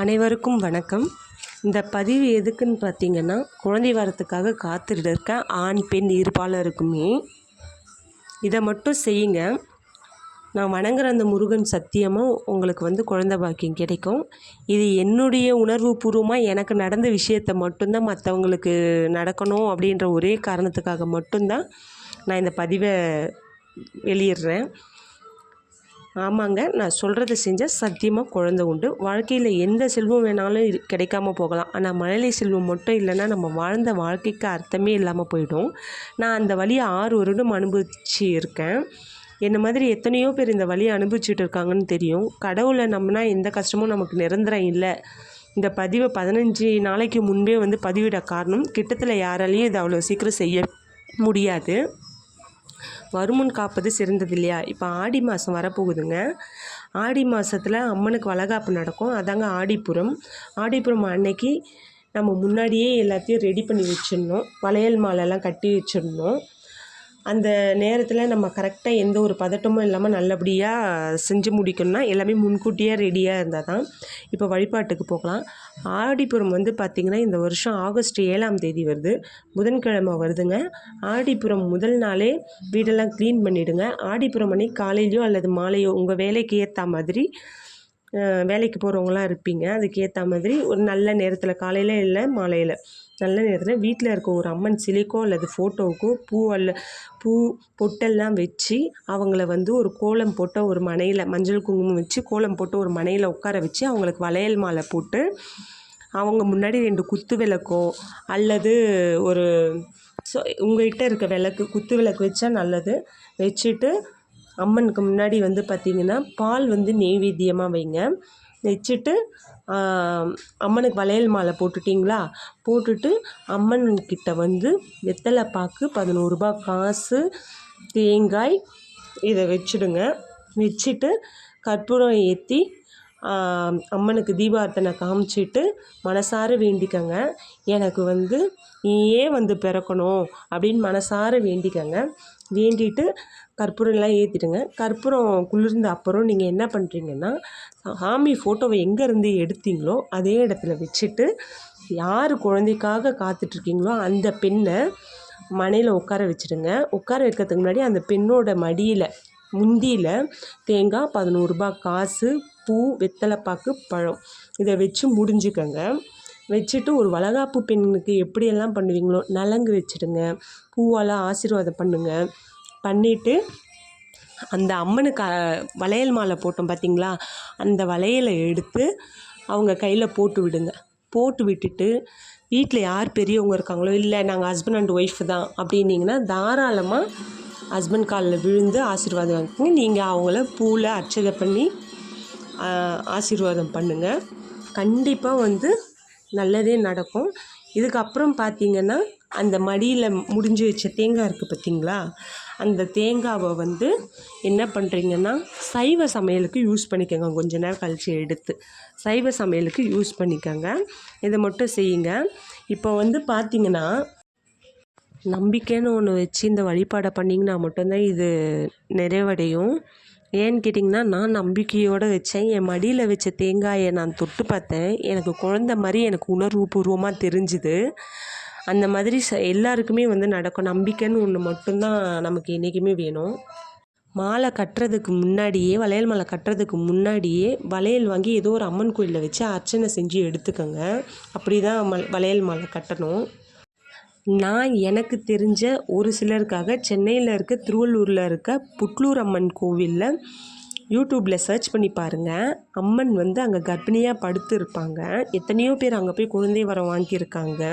அனைவருக்கும் வணக்கம். இந்த பதிவு எதுக்குன்னு பார்த்தீங்கன்னா, குழந்தை வரத்துக்காக காத்துட்டு இருக்க ஆண் பெண் இருபாலருக்குமே இதை மட்டும் செய்யுங்க. நான் வணங்குற அந்த முருகன் சத்தியமாக உங்களுக்கு குழந்தை பாக்கியம் கிடைக்கும். இது என்னுடைய உணர்வு பூர்வமாக எனக்கு நடந்த விஷயத்தை மட்டும்தான் மற்றவங்களுக்கு நடக்கணும் அப்படின்ற ஒரே காரணத்துக்காக மட்டும்தான் நான் இந்த பதிவை வெளியிடுறேன். ஆமாங்க, நான் சொல்கிறத செஞ்சால் சத்தியமாக குழந்தை உண்டு. வாழ்க்கையில் எந்த செல்வம் வேணாலும் கிடைக்காம போகலாம். ஆனால் மழலை செல்வம் மட்டும் இல்லைன்னா நம்ம வாழ்ந்த வாழ்க்கைக்கு அர்த்தமே இல்லாமல் போயிடும். நான் அந்த வழியை 6 வருடம் அனுபவிச்சு இருக்கேன். என்ன மாதிரி எத்தனையோ பேர் இந்த வழியை அனுபவிச்சுட்டு இருக்காங்கன்னு தெரியும். கடவுளை நம்பினா எந்த கஷ்டமும் நமக்கு நிரந்தரம் இல்லை. இந்த பதிவை 15 நாளைக்கு முன்பே பதிவிட காரணம், கிட்டத்தில் யாராலையும் இதை அவ்வளோ சீக்கிரம் செய்ய முடியாது. வருமுன் காப்பது சிறந்தது இல்லையா? இப்போ ஆடி மாதம் வரப்போகுதுங்க. ஆடி மாதத்தில் அம்மனுக்கு வளைகாப்பு நடக்கும். அதாங்க ஆடிப்புறம். ஆடிப்புறம் அன்னைக்கு நம்ம முன்னாடியே எல்லாத்தையும் ரெடி பண்ணி வச்சிடணும். வளையல் மாலைலாம் கட்டி வச்சிடணும். அந்த நேரத்தில் நம்ம கரெக்டாக எந்த ஒரு பதட்டமும் இல்லாமல் நல்லபடியாக செஞ்சு முடிக்கணும்னா எல்லாமே முன்கூட்டியே ரெடியாக இருந்தால் தான். இப்போ வழிபாட்டுக்கு போகலாம். ஆடிப்புறம் பார்த்திங்கன்னா இந்த வருஷம் ஆகஸ்ட் 7ஆம் தேதி வருது, புதன்கிழமை வருதுங்க. ஆடிப்புறம் முதல் நாளே வீடெல்லாம் க்ளீன் பண்ணிவிடுங்க. ஆடிப்புறம் அன்னைக்கு காலையிலையோ அல்லது மாலையோ உங்கள் வேலைக்கு ஏற்ற மாதிரி, வேலைக்கு போகிறவங்களாம் இருப்பீங்க, அதுக்கேற்ற மாதிரி ஒரு நல்ல நேரத்தில், காலையில் இல்லை மாலையில், நல்ல நேரத்தில் வீட்டில் இருக்க ஒரு அம்மன் சிலைக்கோ அல்லது ஃபோட்டோவுக்கோ பூ பொட்டெல்லாம் வச்சு அவங்கள ஒரு கோலம் போட்ட ஒரு மனையில், மஞ்சள் குங்குமம் வச்சு கோலம் போட்டு ஒரு மனையில் உட்கார வச்சு அவங்களுக்கு வளையல் மாலை போட்டு அவங்க முன்னாடி 2 குத்து விளக்கோ அல்லது ஒரு உங்கள்கிட்ட இருக்க விளக்கு, குத்து விளக்கு வச்சா நல்லது, வச்சுட்டு அம்மனுக்கு முன்னாடி பார்த்திங்கன்னா பால் நெய்வேத்தியமாக வைங்க. வச்சுட்டு அம்மனுக்கு வளையல் மாலை போட்டுட்டிங்களா, போட்டுட்டு அம்மன்கிட்ட வெத்தலை பாக்கு, 11 ரூபாய் காசு, தேங்காய் இதை வச்சுடுங்க. வச்சுட்டு கற்பூரம் ஏற்றி அம்மனுக்கு தீபார்த்தனை காமிச்சிட்டு மனசார வேண்டிக்கங்க. எனக்கு நீயே பிறக்கணும் அப்படின்னு மனசார வேண்டிக்கங்க. வேண்டிட்டு கற்பூரம்லாம் ஏற்றிடுங்க. கற்பூரம் குளிர்ந்த அப்புறம் நீங்கள் என்ன பண்ணுறீங்கன்னா, சாமி ஃபோட்டோவை எங்கேருந்து எடுத்தீங்களோ அதே இடத்துல வச்சுட்டு யார் குழந்தைக்காக காத்துட்ருக்கீங்களோ அந்த பெண்ணை மனையில் உட்கார வச்சுடுங்க. உட்கார வைக்கிறதுக்கு முன்னாடி அந்த பெண்ணோட மடியில் முந்தியில் தேங்காய், 11 ரூபாய் காசு, பூ, வெத்தலைப்பாக்கு, பழம் இதை வச்சு முடிஞ்சுக்கங்க. வச்சுட்டு ஒரு வளைகாப்பு பெண்ணுக்கு எப்படியெல்லாம் பண்ணுவீங்களோ நலங்கு வச்சுடுங்க, பூவால் ஆசீர்வாதம் பண்ணுங்கள். பண்ணிவிட்டு அந்த அம்மனுக்கு வளையல் மாலை போட்டோம் பார்த்திங்களா, அந்த வளையலை எடுத்து அவங்க கையில் போட்டு விடுங்க. போட்டு விட்டுட்டு வீட்டில் யார் பெரியவங்க இருக்காங்களோ, இல்லை நாங்கள் ஹஸ்பண்ட் அண்ட் ஒய்ஃப் தான் அப்படின்னிங்கன்னா தாராளமாக ஹஸ்பண்ட் காலில் விழுந்து ஆசீர்வாதம் வாங்கிக்கோங்க. நீங்கள் அவங்கள பூவில் அர்ச்சனை பண்ணி ஆசீர்வாதம் பண்ணுங்கள். கண்டிப்பாக நல்லதே நடக்கும். இதுக்கப்புறம் பார்த்திங்கன்னா அந்த மடியில் முடிஞ்சு வச்ச தேங்காய் இருக்குது பார்த்திங்களா, அந்த தேங்காவை என்ன பண்ணுறீங்கன்னா சைவ சமையலுக்கு யூஸ் பண்ணிக்கோங்க. கொஞ்ச நேரம் கழித்து எடுத்து சைவ சமையலுக்கு யூஸ் பண்ணிக்கோங்க. இதை மட்டும் செய்யுங்க. இப்போ பார்த்திங்கன்னா நம்பிக்கைன்னு ஒன்று வச்சு இந்த வழிபாடை பண்ணிங்கன்னா மட்டும்தான் இது நிறைவடையும். ஏன்னு கேட்டிங்கன்னா, நான் நம்பிக்கையோடு வச்சேன். என் மடியில் வச்ச தேங்காயை நான் தொட்டு பார்த்தேன். எனக்கு குழந்த மாதிரி எனக்கு உணர்வு பூர்வமாக தெரிஞ்சுது. அந்த மாதிரி எல்லாருக்குமே நடக்கும். நம்பிக்கைன்னு ஒன்று மட்டும்தான் நமக்கு என்றைக்குமே வேணும். மாலை கட்டுறதுக்கு முன்னாடியே, வளையல் மாலை கட்டுறதுக்கு முன்னாடியே வளையல் வாங்கி ஏதோ ஒரு அம்மன் கோயிலில் வச்சு அர்ச்சனை செஞ்சு எடுத்துக்கோங்க. அப்படி தான் வளையல் மாலை கட்டணும். நான் எனக்கு தெரிஞ்ச ஒரு சிலருக்காக சென்னையில் இருக்க, திருவள்ளூரில் இருக்க புட்லூர் அம்மன் கோவிலில் யூடியூப்பில் சர்ச் பண்ணி பாருங்கள். அம்மன் அங்கே கர்ப்பிணியாக படுத்து இருப்பாங்க. எத்தனையோ பேர் அங்கே போய் குழந்தை வரம் வாங்கியிருக்காங்க.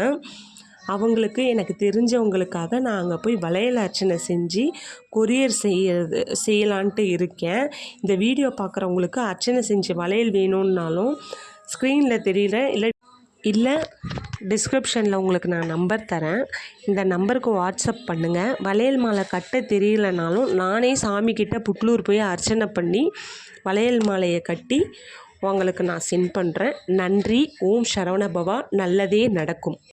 அவங்களுக்கு, எனக்கு தெரிஞ்சவங்களுக்காக நான் அங்கே போய் வளையல் அர்ச்சனை செஞ்சு கொரியர் செய்யலான்ட்டு இருக்கேன். இந்த வீடியோ பார்க்குறவங்களுக்கு அர்ச்சனை செஞ்சு வளையல் வேணும்னாலும் ஸ்க்ரீனில் தெரியல, இல்லை டிஸ்கிரிப்ஷனில் உங்களுக்கு நான் நம்பர் தரேன். இந்த நம்பருக்கு வாட்ஸ்அப் பண்ணுங்கள். வளையல் மாலை கட்ட தெரியலனாலும் நானே சாமிக்கிட்ட புட்லூர் போய் அர்ச்சனை பண்ணி வளையல் மாலையை கட்டி உங்களுக்கு நான் சென்ட் பண்ணுறேன். நன்றி. ஓம் சரவண பவா. நல்லதே நடக்கும்.